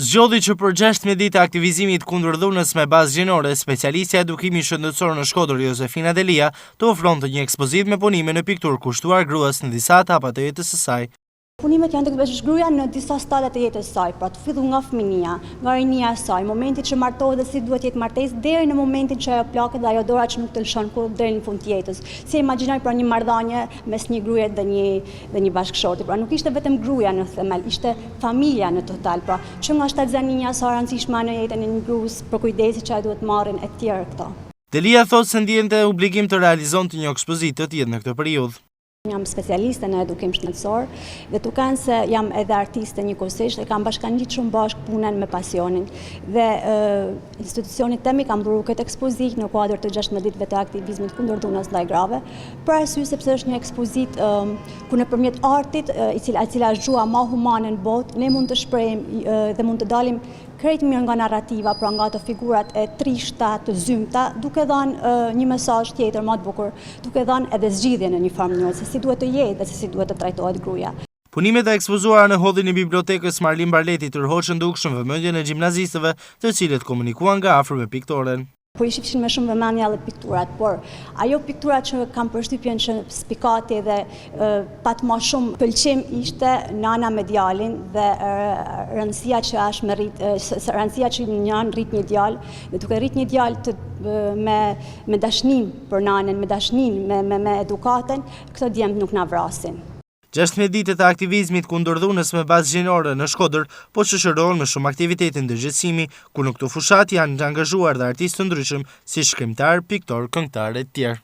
Zgjodhi që për 16 ditë aktivizimit kundër dhunës me bazë gjinore, specialistja e edukimit shëndetësor në Shkodër Josefina Delia të ofronte një ekspozitë me punime në pikturë kushtuar gruas në disa etapa të jetës së saj. Punimet janë të këvesh gruaja në disa stade të jetës së saj, pra të fillu nga fëminia, nga rinia e saj, momenti që martohet dhe si duhet jetë martesë, deri në momentin që ajo plaket dhe ajo dora që nuk të lëshon kur deri në fund të jetës. Si imagjinoj pra një marrëdhënie mes një gruaje dhe një bashkëshorti, pra nuk ishte vetëm gruaja në themel, ishte familja në total, pra që nga shtatzaninja sa rëndësishme në jetën e një gruas, për kujdesi që ai duhet marrin e tjerë këto. Delia thotë se ndjente obligim të realizonte një ekspozitë të tillë në këtë periudhë. Jam specialiste në edukim shëndetësor dhe tukan se jam edhe artiste njëkohësisht dhe kam bashkangjitur shumë bashkë punën me pasionin. Dhe institucionit tem i kam dhuru këtë ekspozitë në kuadër të 16 ditëve të aktivizmit kundër dhunës ndaj grave, për arsye sepse është një ekspozitë ku nëpërmjet artit, e cila është gjua më humane në botë, ne mund të shprehim dhe mund të dalim krejt mirë nga narrativa, pra nga ato figurat e trishta, të zymta, duke dhënë një mesazh tjetër më të bukur, duke dhënë edhe zgjidhje në një farë mënyrë se si duhet të jetë dhe se si duhet të trajtohet gruaja. Punimet e ekspozuara në hodhin e bibliotekës Marlin Barleti tërhoqën dukshëm vëmendjen e gjimnazistëve, të cilët komunikuan nga afër me piktoren. Po i shifshin me shumë vëmendje edhe pikturat, por ajo piktura që kam përshtypjen që spikati dhe pat më shumë pëlqim ishte nëna me djalin dhe rëndësia që rëndësia që një rrit një djalë dhe duke rrit një djalë me dashnim për nanën, me dashnin, me edukatën, këto djemt nuk na vrasin. 16 ditët e aktivizmit kundër dhunës me bazë gjinore në Shkodër po shoqërohen me shumë aktivitete ndërgjegjësimi, ku në këto fushat janë të angazhuar dhe artistë të ndryshëm si shkrimtar, piktor, këngëtar e tjerë.